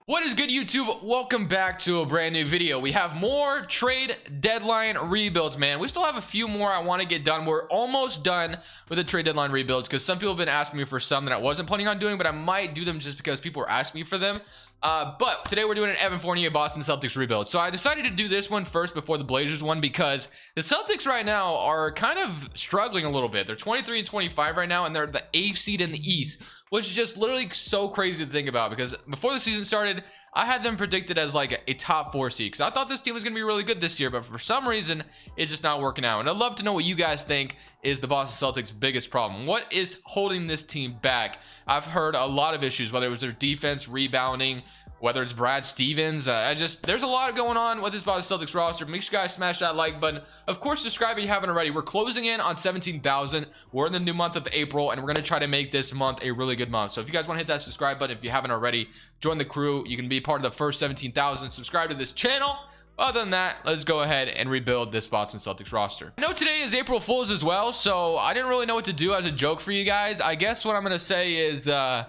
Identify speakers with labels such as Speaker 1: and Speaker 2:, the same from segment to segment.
Speaker 1: What is good, YouTube? Welcome back to a brand new video. We have more trade deadline rebuilds, man. We still have a few more I want to get done. We're almost done with the trade deadline rebuilds because some people have been asking me for some that I wasn't planning on doing, but I might do them just because people are asking me for them. But today we're doing an Evan Fournier Boston Celtics rebuild. So I decided to do this one first before the Blazers one because the Celtics right now are kind of struggling a little bit. They're 23 and 25 right now, and they're the 8th seed in the East, which is just literally so crazy to think about because before the season started, I had them predicted as like a top 4 seed because I thought this team was going to be really good this year, but for some reason, it's just not working out. And I'd love to know what you guys think is the Boston Celtics' biggest problem. What is holding this team back? I've heard a lot of issues, whether it was their defense, rebounding, whether it's Brad Stevens. There's a lot going on with this Boston Celtics roster. Make sure you guys smash that like button. Of course, subscribe if you haven't already. We're closing in on 17,000. We're in the new month of April, and we're going to try to make this month a really good month. So if you guys want to hit that subscribe button, if you haven't already, join the crew. You can be part of the first 17,000. Subscribe to this channel. Other than that, let's go ahead and rebuild this Boston Celtics roster. I know today is April Fool's as well, so I didn't really know what to do as a joke for you guys. I guess what I'm going to say is the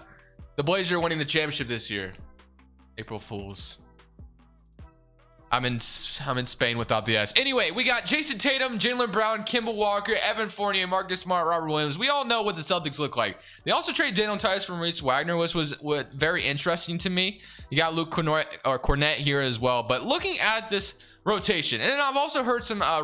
Speaker 1: Blazers are winning the championship this year. April Fools. I'm in Spain without the S. Anyway, we got Jason Tatum, Jaylen Brown, Kemba Walker, Evan Fournier, Marcus Smart, Robert Williams. We all know what the Celtics look like. They also traded Daniel Tice from Maurice Wagner, which was very interesting to me. You got Luke Cornett here as well. But looking at this rotation, and then I've also heard some I've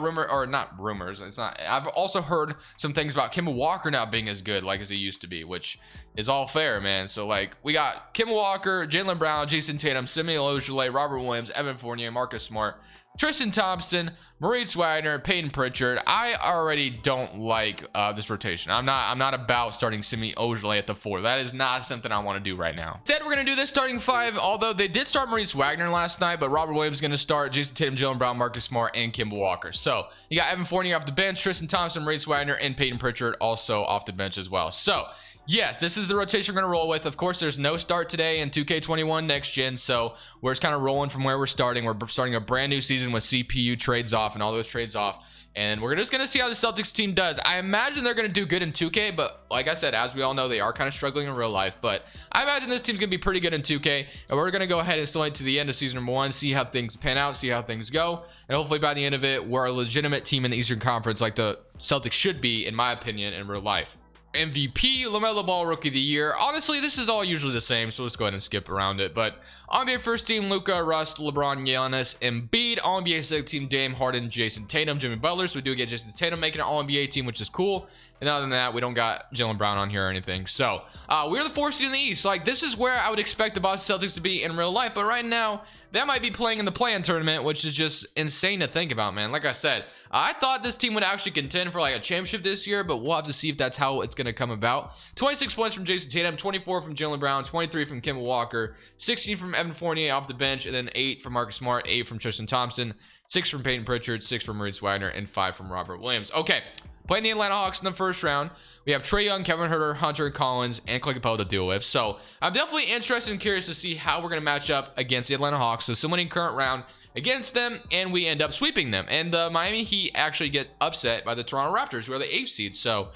Speaker 1: also heard some things about Kemba Walker not being as good like as he used to be, which is all fair, man. So like we got Kemba Walker, Jaylen Brown, Jason Tatum, Samuel Ojale, Robert Williams, Evan Fournier, Marcus Smart, Tristan Thompson, Maurice Wagner, Peyton Pritchard. I already don't like this rotation. I'm not about starting Samuel Ojale at the 4. That is not something I want to do right now. Instead, we're gonna do this starting 5. Although they did start Maurice Wagner last night, but Robert Williams is gonna start, Jason Tatum, Jaylen Brown, Marcus Smart, and Kemba Walker. So you got Evan Fournier off the bench, Tristan Thompson, Maurice Wagner, and Peyton Pritchard also off the bench as well. So yes, this is the rotation we're going to roll with. Of course, there's no start today in 2K21 Next Gen, so we're just kind of rolling from where we're starting. We're starting a brand new season with CPU trades off and all those trades off, and we're just going to see how the Celtics team does. I imagine they're going to do good in 2K, but like I said, as we all know, they are kind of struggling in real life, but I imagine this team's going to be pretty good in 2K, and we're going to go ahead and still wait to the end of season number 1, see how things pan out, see how things go, and hopefully by the end of it, we're a legitimate team in the Eastern Conference like the Celtics should be, in my opinion, in real life. MVP, LaMelo Ball, Rookie of the Year. Honestly, this is all usually the same, so let's go ahead and skip around it. But NBA First Team, Luka, Russ, LeBron, Giannis, Embiid. All-NBA Second Team, Dame, Harden, Jason Tatum, Jimmy Butler. So we do get Jason Tatum making an All-NBA team, which is cool. And other than that, we don't got Jaylen Brown on here or anything. So we're the 4th seed in the East. Like, this is where I would expect the Boston Celtics to be in real life. But right now, that might be playing in the play-in tournament, which is just insane to think about, man. Like I said, I thought this team would actually contend for like a championship this year, but we'll have to see if that's how it's going to come about. 26 points from Jason Tatum, 24 from Jaylen Brown, 23 from Kemba Walker, 16 from Evan Fournier off the bench, and then 8 from Marcus Smart, 8 from Tristan Thompson, 6 from Peyton Pritchard, 6 from Maurice Wagner, and 5 from Robert Williams. Okay, playing the Atlanta Hawks in the first round. We have Trae Young, Kevin Huerter, Hunter Collins, and Clint Capella to deal with. So I'm definitely interested and curious to see how we're going to match up against the Atlanta Hawks. So someone in current round against them, and we end up sweeping them. And the Miami Heat actually get upset by the Toronto Raptors, who are the 8th seed. So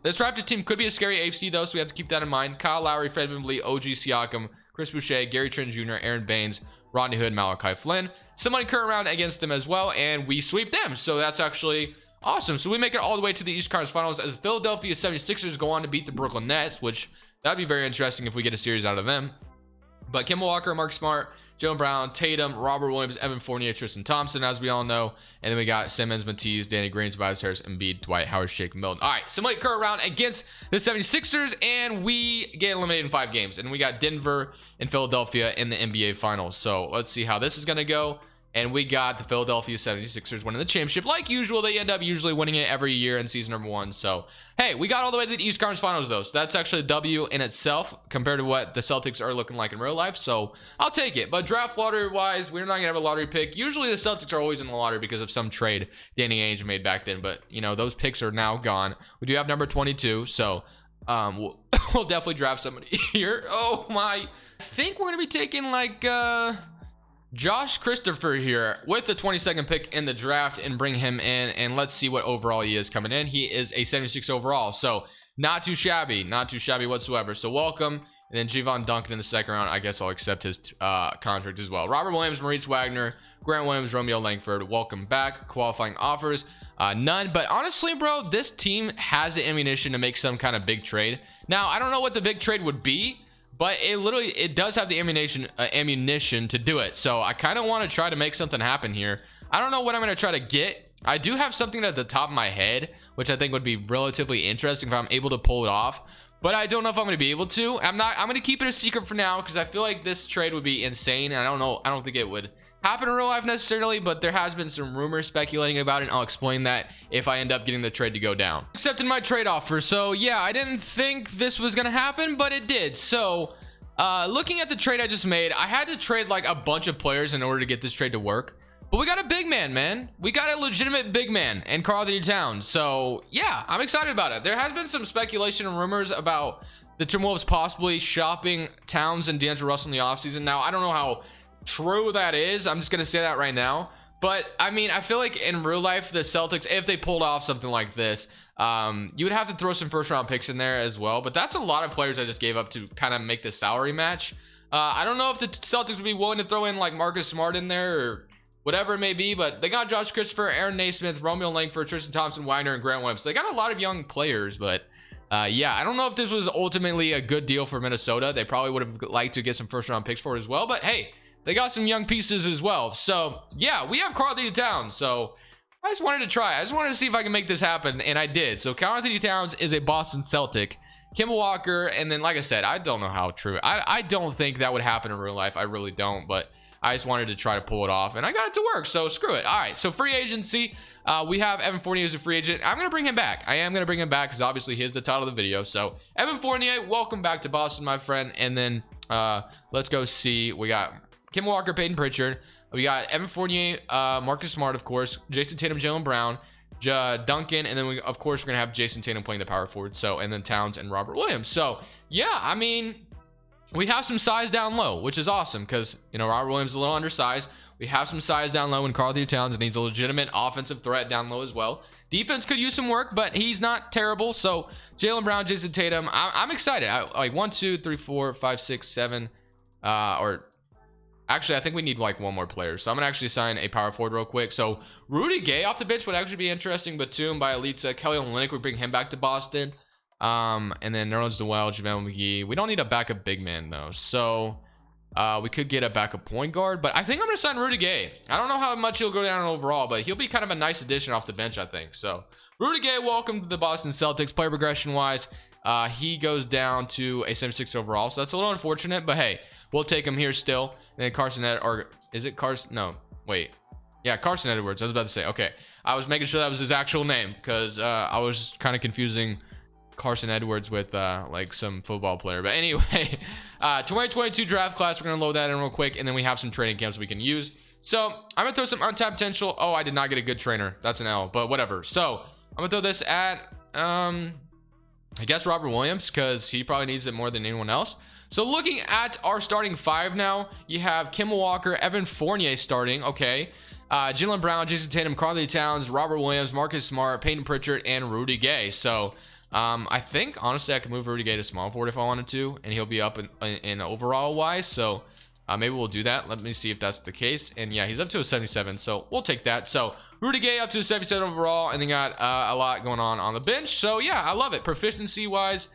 Speaker 1: this Raptors team could be a scary 8th seed, though, so we have to keep that in mind. Kyle Lowry, Fred VanVleet, OG Siakam, Chris Boucher, Gary Trent Jr., Aaron Baines, Rodney Hood, Malachi Flynn. Someone in current round against them as well, and we sweep them. So that's actually awesome. So we make it all the way to the East Conference Finals as the Philadelphia 76ers go on to beat the Brooklyn Nets, which that'd be very interesting if we get a series out of them. But Kemba Walker, Mark Smart, Jaylen Brown, Tatum, Robert Williams, Evan Fournier, Tristan Thompson, as we all know. And then we got Simmons, Matisse, Danny Green, Tobias Harris, Embiid, Dwight Howard, Shake Milton. All right, somebody current round against the 76ers, and we get eliminated in 5 games. And we got Denver and Philadelphia in the NBA Finals. So let's see how this is going to go. And we got the Philadelphia 76ers winning the championship. Like usual, they end up usually winning it every year in season number 1. So, hey, we got all the way to the East Conference Finals, though. So that's actually a W in itself compared to what the Celtics are looking like in real life. So I'll take it. But draft lottery-wise, we're not going to have a lottery pick. Usually the Celtics are always in the lottery because of some trade Danny Ainge made back then. But, you know, those picks are now gone. We do have number 22. So we'll definitely draft somebody here. Oh, my. I think we're going to be taking, like, Josh Christopher here with the 22nd pick in the draft and bring him in, and let's see what overall he is coming in. He is a 76 overall, so not too shabby whatsoever. So welcome. And then Javon Duncan in the second round. I guess I'll accept his contract as well. Robert Williams, Maurice Wagner, Grant Williams, Romeo Langford, welcome back. Qualifying offers, none. But honestly, bro, this team has the ammunition to make some kind of big trade. Now, I don't know what the big trade would be, but it does have the ammunition to do it. So I kind of want to try to make something happen here. I don't know what I'm going to try to get. I do have something at the top of my head, which I think would be relatively interesting if I'm able to pull it off. But I don't know if I'm going to be able to. I'm going to keep it a secret for now because I feel like this trade would be insane. And I don't know. I don't think it would happen in real life necessarily, but there has been some rumors speculating about it. And I'll explain that if I end up getting the trade to go down. Accepted my trade offer. So yeah, I didn't think this was going to happen, but it did. So looking at the trade I just made, I had to trade like a bunch of players in order to get this trade to work. But we got a big man. We got a legitimate big man in Karl-Anthony Towns. So yeah, I'm excited about it. There has been some speculation and rumors about the Timberwolves possibly shopping Towns and D'Angelo Russell in the offseason. Now, I don't know how true that is. I'm just going to say that right now. But I mean, I feel like in real life, the Celtics, if they pulled off something like this, you would have to throw some first round picks in there as well. But that's a lot of players I just gave up to kind of make the salary match. I don't know if the Celtics would be willing to throw in like Marcus Smart in there or whatever it may be, but they got Josh Christopher, Aaron Naismith, Romeo Langford, Tristan Thompson, Wagner, and Grant Williams. So they got a lot of young players, but yeah, I don't know if this was ultimately a good deal for Minnesota. They probably would have liked to get some first round picks for it as well, but hey, they got some young pieces as well. So yeah, we have Karl-Anthony Towns. So I just wanted to try. I just wanted to see if I can make this happen, and I did. So Karl-Anthony Towns is a Boston Celtic. Kemba Walker, and then like I said, I don't know how true. I don't think that would happen in real life. I really don't, but I just wanted to try to pull it off, and I got it to work, so screw it. All right, so free agency. We have Evan Fournier as a free agent. I'm going to bring him back. I am going to bring him back because obviously he is the title of the video. So Evan Fournier, welcome back to Boston, my friend. And then let's go see. We got Kemba Walker, Peyton Pritchard. We got Evan Fournier, Marcus Smart, of course, Jason Tatum, Jaylen Brown, Duncan, and then we're gonna have Jason Tatum playing the power forward. So, and then Towns and Robert Williams. So yeah, I mean, we have some size down low, which is awesome because, you know, Robert Williams is a little undersized. We have some size down low, and Karl-Anthony Towns needs a legitimate offensive threat down low as well. Defense could use some work, but he's not terrible. So Jaylen Brown, Jason Tatum, I'm excited. Like 1, 2, 3, 4, 5, 6, 7, or actually, I think we need like one more player. So I'm gonna actually sign a power forward real quick. So Rudy Gay off the bench would actually be interesting. Batum by Elitsa, Kelly Olynyk would bring him back to Boston. And then Nerlens Noel, JaVale McGee. We don't need a backup big man though, so we could get a backup point guard. But I think I'm gonna sign Rudy Gay. I don't know how much he'll go down overall, but he'll be kind of a nice addition off the bench, I think. So Rudy Gay, welcome to the Boston Celtics. Player progression wise, he goes down to a 76 overall, so that's a little unfortunate, but hey, we'll take him here still. And then Carson or is it Carson? No, wait. Yeah, Carson Edwards. I was about to say. Okay, I was making sure that was his actual name because I was kind of confusing Carson Edwards with like some football player. But anyway, 2022 draft class. We're gonna load that in real quick, and then we have some training camps we can use. So I'm gonna throw some untapped potential. Oh, I did not get a good trainer. That's an L, but whatever. So I'm gonna throw this at I guess Robert Williams because he probably needs it more than anyone else. So looking at our starting five now, you have Kemba Walker, Evan Fournier starting. Okay. Jaylen Brown, Jason Tatum, Karl-Anthony Towns, Robert Williams, Marcus Smart, Peyton Pritchard, and Rudy Gay. So I think honestly I could move Rudy Gay to small forward if I wanted to, and he'll be up in overall wise. So maybe we'll do that. Let me see if that's the case. And yeah, he's up to a 77, so we'll take that. So Rudy Gay up to a 77 overall, and they got a lot going on the bench. So yeah, I love it. Proficiency wise,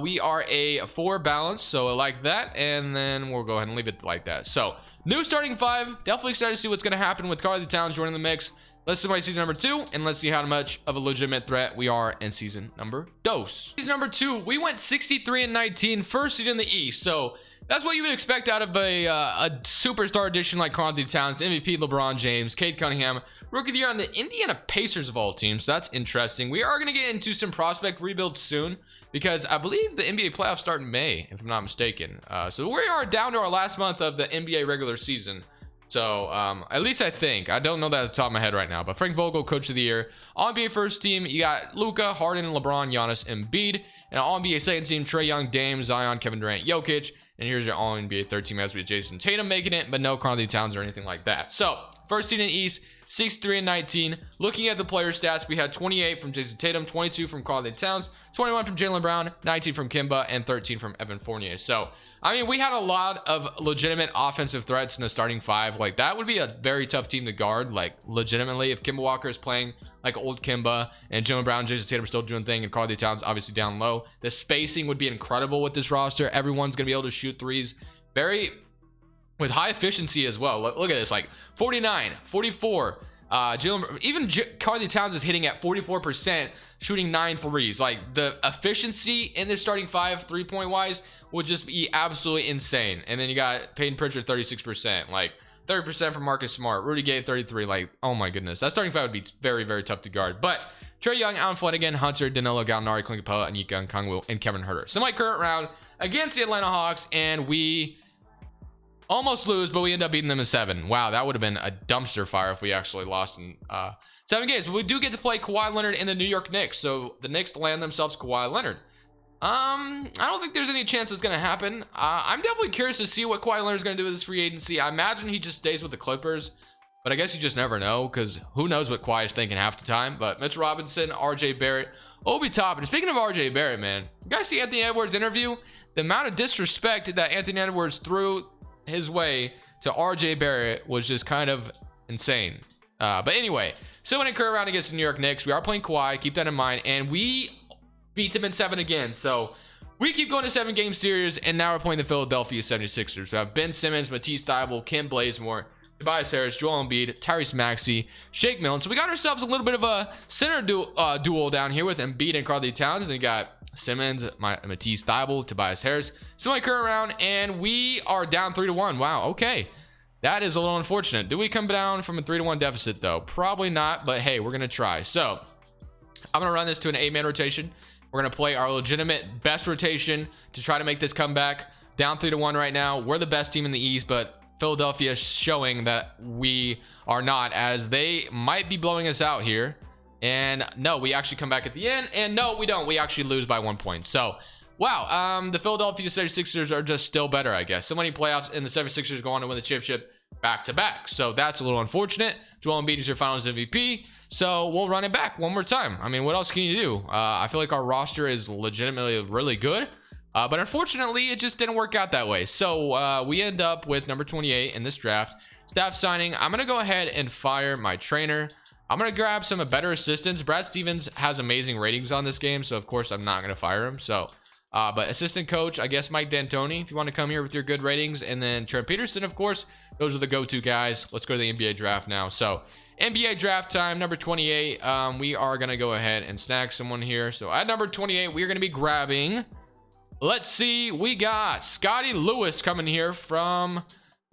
Speaker 1: we are a 4 balance, so I like that. And then we'll go ahead and leave it like that. So new starting 5. Definitely excited to see what's going to happen with Karl-Anthony Towns joining the mix. Let's see season number 2, and let's see how much of a legitimate threat we are in season number 2. Season number 2, we went 63-19, first seed in the East. So that's what you would expect out of a superstar addition like Karl-Anthony Towns, MVP LeBron James, Cade Cunningham, Rookie of the Year on the Indiana Pacers of all teams. So that's interesting. We are going to get into some prospect rebuild soon because I believe the NBA playoffs start in May, if I'm not mistaken. So we are down to our last month of the NBA regular season. So at least I think. I don't know that at the top of my head right now. But Frank Vogel, Coach of the Year. All-NBA first team, you got Luka, Harden, LeBron, Giannis, Embiid. And All-NBA second team, Trae Young, Dame, Zion, Kevin Durant, Jokic. And here's your All-NBA third team as with Jason Tatum making it, but no Karl-Anthony Towns or anything like that. So first seed in the East, 63 and 19. Looking at the player stats, we had 28 from Jason Tatum, 22 from Karl Towns, 21 from Jaylen Brown, 19 from Kemba, and 13 from Evan Fournier. So, I mean, we had a lot of legitimate offensive threats in the starting five. Like, that would be a very tough team to guard, like, legitimately. If Kemba Walker is playing like old Kemba and Jaylen Brown and Jason Tatum are still doing thing and Karl Towns obviously down low, the spacing would be incredible with this roster. Everyone's going to be able to shoot threes with high efficiency as well. Look at this, like 49, 44. Even Karl Towns is hitting at 44%, shooting 9 threes. Like, the efficiency in this starting five, 3-point wise, would just be absolutely insane. And then you got Peyton Pritchard, 36%, like 30% from Marcus Smart, Rudy Gay, 33. Like, oh my goodness, that starting five would be very, very tough to guard. But Trae Young, Allen Flanagan, Hunter, Danilo Gallinari, Clint Capella, Anika Okongwu, and Kevin Huerter. Semi-current round against the Atlanta Hawks, and we almost lose, but we end up beating them in 7. Wow, that would have been a dumpster fire if we actually lost in 7 games. But we do get to play Kawhi Leonard and the New York Knicks, so the Knicks land themselves Kawhi Leonard. I don't think there's any chance it's going to happen. I'm definitely curious to see what Kawhi Leonard's going to do with his free agency. I imagine he just stays with the Clippers, but I guess you just never know, because who knows what Kawhi is thinking half the time. But Mitchell Robinson, RJ Barrett, Obi Toppin. Speaking of RJ Barrett, man, you guys see Anthony Edwards' interview? The amount of disrespect that Anthony Edwards threw his way to RJ Barrett was just kind of insane. But anyway, so when it occurred around against the New York Knicks, we are playing Kawhi, keep that in mind, and we beat them in 7 again. So we keep going to 7-game series, and now we're playing the Philadelphia 76ers. We have Ben Simmons, Matisse Thybulle, Kim Blazemore, Tobias Harris, Joel Embiid, Tyrese Maxey, Shake Milton. So we got ourselves a little bit of a center duel down here with Embiid and Karl Towns. And we got Simmons, Matisse Thybulle, Tobias Harris. Semi-current round, and we are down 3-1. Wow, okay. That is a little unfortunate. Do we come down from a 3-1 deficit, though? Probably not, but hey, we're going to try. So I'm going to run this to an 8-man rotation. We're going to play our legitimate best rotation to try to make this comeback. Down 3-1 right now. We're the best team in the East, but Philadelphia is showing that we are not, as they might be blowing us out here. And no, we actually come back at the end. And no, we don't. We actually lose by 1 point. So, wow. The Philadelphia 76ers are just still better, I guess. So many playoffs, and the 76ers go on to win the championship back-to-back. So that's a little unfortunate. Joel Embiid is your finals MVP. So we'll run it back one more time. I mean, what else can you do? I feel like our roster is legitimately really good. But unfortunately, it just didn't work out that way. So we end up with number 28 in this draft. Staff signing. I'm going to go ahead and fire my trainer. I'm going to grab some better assistants. Brad Stevens has amazing ratings on this game, so of course I'm not going to fire him. So, but assistant coach, I guess Mike D'Antoni, if you want to come here with your good ratings. And then Trent Peterson, of course. Those are the go-to guys. Let's go to the NBA draft now. So NBA draft time, number 28. We are going to go ahead and snag someone here. So at number 28, we are going to be grabbing... Let's see, we got Scotty Lewis coming here from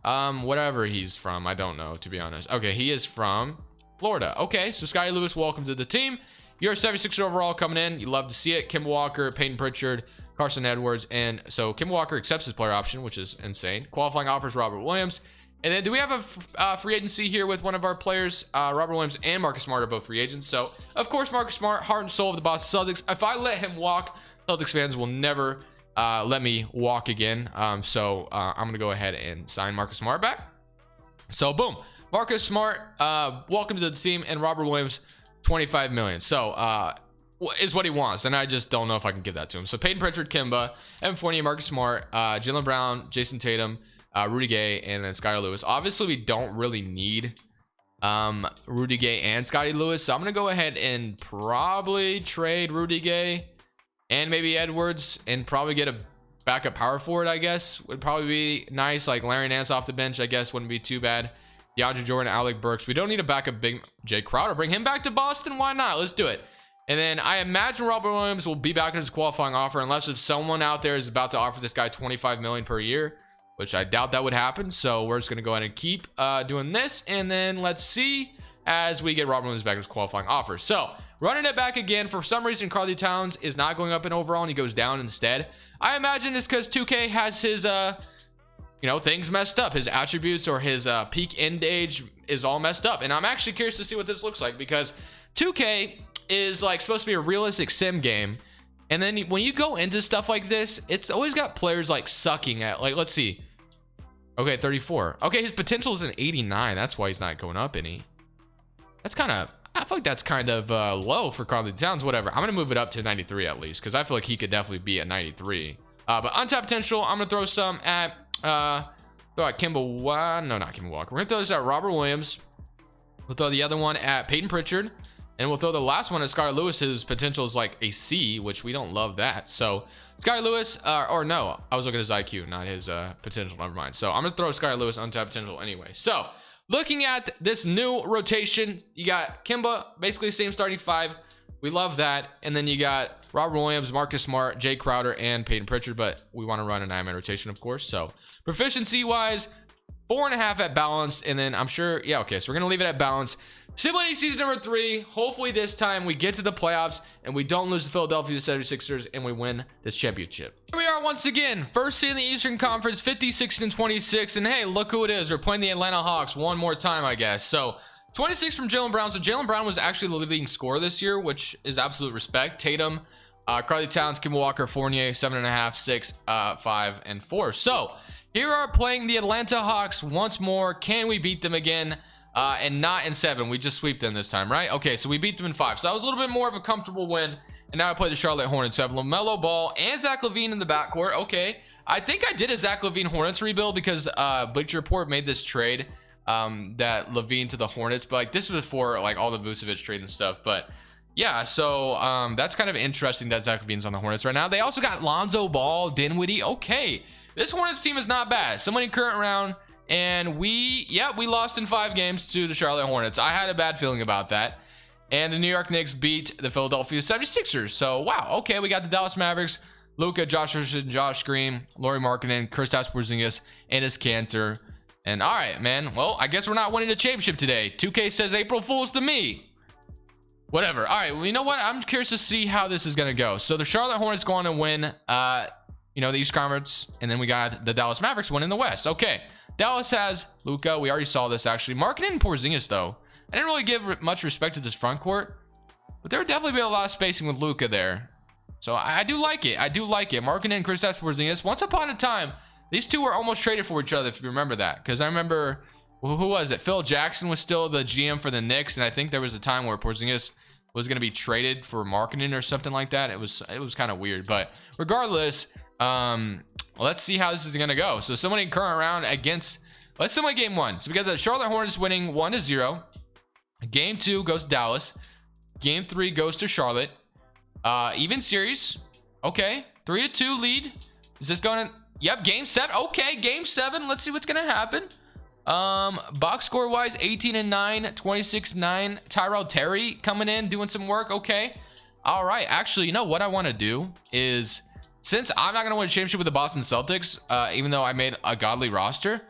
Speaker 1: whatever he's from. I don't know, to be honest. Okay, he is from Florida. Okay, so Scotty Lewis, welcome to the team. You're a 76er overall coming in. You love to see it. Kemba Walker, Peyton Pritchard, Carson Edwards. And so Kemba Walker accepts his player option, which is insane. Qualifying offers Robert Williams. And then do we have a free agency here with one of our players? Robert Williams and Marcus Smart are both free agents. So, of course, Marcus Smart, heart and soul of the Boston Celtics. If I let him walk, Celtics fans will never let me walk again. I'm gonna go ahead and sign Marcus Smart back. So boom, Marcus Smart, welcome to the team, and Robert Williams, 25 million. So is what he wants, and I just don't know if I can give that to him. So Peyton Pritchard, Kemba, Evan Fournier, Marcus Smart, Jaylen Brown, Jason Tatum, Rudy Gay, and then Scotty Lewis. Obviously we don't really need Rudy Gay and Scotty Lewis, so I'm gonna go ahead and probably trade Rudy Gay and maybe Edwards, and probably get a backup power forward, I guess. Would probably be nice. Like Larry Nance off the bench, I guess, wouldn't be too bad. DeAndre Jordan, Alec Burks. We don't need a backup big Jay Crowder. Bring him back to Boston. Why not? Let's do it. And then I imagine Robert Williams will be back in his qualifying offer, unless if someone out there is about to offer this guy $25 million per year, which I doubt that would happen. So we're just going to go ahead and keep doing this. And then let's see as we get Robert Williams back in his qualifying offer. So running it back again. For some reason, Karl Towns is not going up in overall, and he goes down instead. I imagine it's because 2K has his, things messed up. His attributes or his peak end age is all messed up. And I'm actually curious to see what this looks like, because 2K is like supposed to be a realistic sim game. And then when you go into stuff like this, it's always got players like sucking at, like, let's see. Okay, 34. Okay, his potential is an 89. That's why he's not going up any. That's kind of, I feel like that's kind of low for Karl Towns. Whatever. I'm gonna move it up to 93 at least, because I feel like he could definitely be at 93. But untapped potential, I'm gonna throw some at throw at no, not Kemba Walker. We're gonna throw this at Robert Williams. We'll throw the other one at Peyton Pritchard, and we'll throw the last one at Skylar Lewis. His potential is like a C, which we don't love that. So Skylar Lewis, or no, I was looking at his IQ, not his potential. Never mind. So I'm gonna throw Skylar Lewis untapped potential anyway. So looking at this new rotation, you got Kemba, basically same starting five. We love that. And then you got Robert Williams, Marcus Smart, Jay Crowder, and Peyton Pritchard, but we want to run a 9-man rotation, of course. So proficiency wise, 4.5 at balance, and then I'm sure, yeah, okay, so we're gonna leave it at balance. Simulating season number 3. Hopefully this time we get to the playoffs and we don't lose the Philadelphia 76ers and we win this championship. Here we are once again, first seed in the Eastern Conference, 56-26, and hey, look who it is. We're playing the Atlanta Hawks one more time, I guess. So 26 from Jaylen Brown. So Jaylen Brown was actually the leading scorer this year, which is absolute respect. Tatum, Karl Towns, Kemba Walker, Fournier, 7.5, 6, 5, and 4. So here are playing the Atlanta Hawks once more. Can we beat them again? And not in 7. We just sweep them this time, right? Okay, so we beat them in 5. So that was a little bit more of a comfortable win. And now I play the Charlotte Hornets. So I have LaMelo Ball and Zach LaVine in the backcourt. Okay, I think I did a Zach LaVine Hornets rebuild because Bleacher Report made this trade, that LaVine to the Hornets. But like this was before like all the Vucevic trade and stuff. But yeah, so that's kind of interesting that Zach LaVine's on the Hornets right now. They also got Lonzo Ball, Dinwiddie. Okay, this Hornets team is not bad. Somebody current round. And we lost in 5 games to the Charlotte Hornets. I had a bad feeling about that. And the New York Knicks beat the Philadelphia 76ers. So, wow. Okay, we got the Dallas Mavericks, Luka, Josh Richardson, Josh Green, Lauri Markkanen, Kristaps Porzingis, Enes Kanter. And all right, man. Well, I guess we're not winning the championship today. 2K says April Fools to me. Whatever. All right, well, you know what? I'm curious to see how this is going to go. So, the Charlotte Hornets going to win, the East Conference. And then we got the Dallas Mavericks winning the West. Okay. Dallas has Luka. We already saw this actually. Markkanen and Porzingis though. I didn't really give much respect to this front court, but there would definitely be a lot of spacing with Luka there. So I do like it. I do like it. Markkanen and Kristaps Porzingis. Once upon a time, these two were almost traded for each other. If you remember that, because I remember who was it? Phil Jackson was still the GM for the Knicks, and I think there was a time where Porzingis was going to be traded for Markkanen or something like that. It was kind of weird, but regardless, let's see how this is going to go. So somebody current round against, let's simulate game 1. So we got the Charlotte Hornets winning 1-0. Game 2 goes to Dallas. Game 3 goes to Charlotte. Even series. Okay. 3-2 lead. Is this going to, yep, game 7. Okay, game 7. Let's see what's going to happen. Box score wise, 18-9, 26-9. Tyrell Terry coming in, doing some work. Okay. All right. Actually, you know what I want to do is, since I'm not going to win a championship with the Boston Celtics, even though I made a godly roster,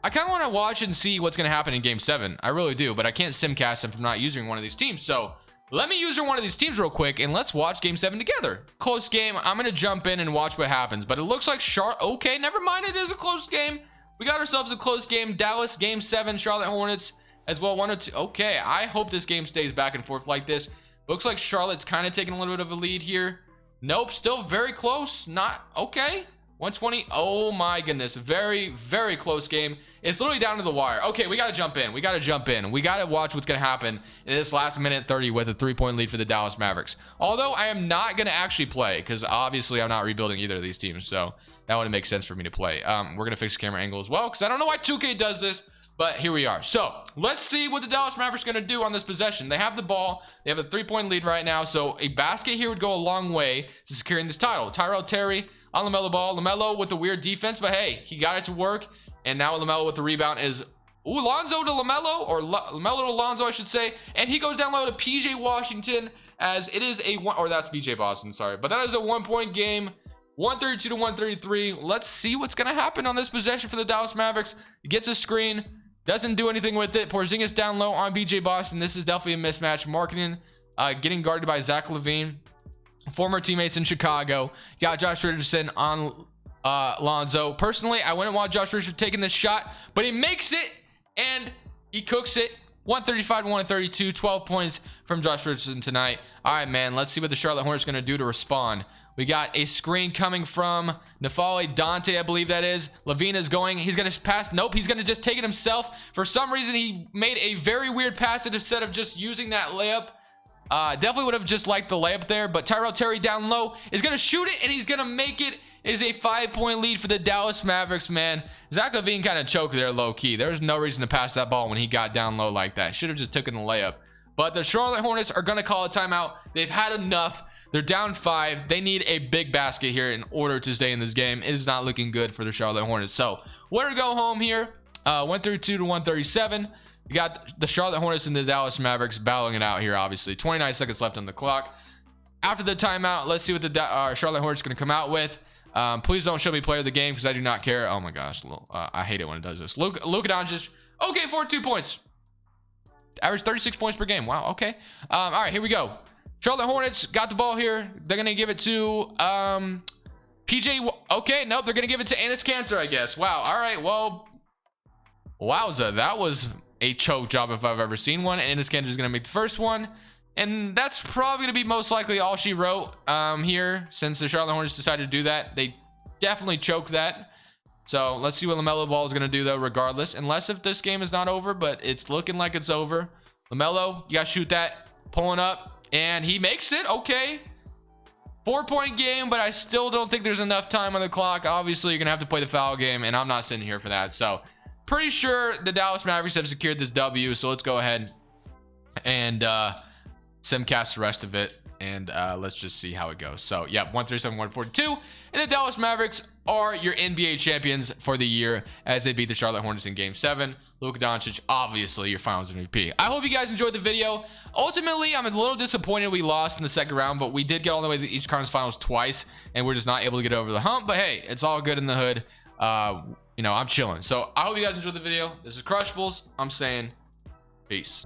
Speaker 1: I kind of want to watch and see what's going to happen in Game 7. I really do, but I can't simcast them from not using one of these teams. So let me use one of these teams real quick, and let's watch Game 7 together. Close game. I'm going to jump in and watch what happens, but it looks like okay, never mind. It is a close game. We got ourselves a close game. Dallas, Game 7, Charlotte Hornets as well. 1-2. Okay, I hope this game stays back and forth like this. Looks like Charlotte's kind of taking a little bit of a lead here. Nope, still very close. Not okay. 120. Oh my goodness. Very, very close game. It's literally down to the wire. Okay, we got to jump in. We got to watch what's going to happen in this last minute 30 with a 3-point lead for the Dallas Mavericks. Although I am not going to actually play because obviously I'm not rebuilding either of these teams. So that wouldn't make sense for me to play. We're going to fix the camera angle as well because I don't know why 2K does this. But here we are. So let's see what the Dallas Mavericks are going to do on this possession. They have the ball. They have a 3-point lead right now. So a basket here would go a long way to securing this title. Tyrell Terry on LaMelo Ball. LaMelo with the weird defense, but hey, he got it to work. And now LaMelo with the rebound is Lonzo to LaMelo, or LaMelo to Lonzo, I should say. And he goes down low to PJ Washington as it is or that's BJ Boston, sorry. But that is a 1-point game. 132 to 133. Let's see what's going to happen on this possession for the Dallas Mavericks. He gets a screen. Doesn't do anything with it. Porzingis down low on BJ Boston. This is definitely a mismatch. Markkanen getting guarded by Zach LaVine. Former teammates in Chicago. Got Josh Richardson on Lonzo. Personally, I wouldn't want Josh Richardson taking this shot, but he makes it and he cooks it. 135 to 132. 12 points from Josh Richardson tonight. All right, man. Let's see what the Charlotte Hornets are going to do to respond. We got a screen coming from Nafale Dante, I believe that is. Levine is going. He's going to pass. Nope, he's going to just take it himself. For some reason, he made a very weird pass instead of just using that layup. Definitely would have just liked the layup there, but Tyrell Terry down low is going to shoot it, and he's going to make it. It is a 5-point lead for the Dallas Mavericks, man. Zach LaVine kind of choked there low-key. There was no reason to pass that ball when he got down low like that. Should have just taken the layup. But the Charlotte Hornets are going to call a timeout. They've had enough. They're down 5. They need a big basket here in order to stay in this game. It is not looking good for the Charlotte Hornets. So, winner to go home here. 132 to 137. We got the Charlotte Hornets and the Dallas Mavericks battling it out here, obviously. 29 seconds left on the clock. After the timeout, let's see what the Charlotte Hornets are going to come out with. Please don't show me player of the game because I do not care. Oh my gosh. I hate it when it does this. Luka Doncic. Okay, 42 points. Average 36 points per game. Wow, okay. All right, here we go. Charlotte Hornets got the ball here. They're going to give it to PJ. Okay, nope, they're going to give it to Enes Kanter, I guess. Wow, all right, well, wowza. That was a choke job if I've ever seen one. And Enes Kanter is going to make the first one. And that's probably going to be most likely all she wrote here, since the Charlotte Hornets decided to do that. They definitely choked that. So let's see what LaMelo Ball is going to do, though, regardless. Unless if this game is not over, but it's looking like it's over. LaMelo, you got to shoot that. Pulling up, and he makes it. Okay. 4-point game, but I still don't think there's enough time on the clock. Obviously, you're going to have to play the foul game, and I'm not sitting here for that. So pretty sure the Dallas Mavericks have secured this W, so let's go ahead and simcast the rest of it, and let's just see how it goes. So yeah, 137 142, and the Dallas Mavericks are your NBA champions for the year as they beat the Charlotte Hornets in game 7. Luka Doncic, obviously your finals MVP. I hope you guys enjoyed the video. Ultimately, I'm a little disappointed we lost in the second round, but we did get all the way to the Eastern Conference Finals twice, and we're just not able to get over the hump. But hey, it's all good in the hood. You know, I'm chilling. So I hope you guys enjoyed the video. This is Crushables. I'm saying peace.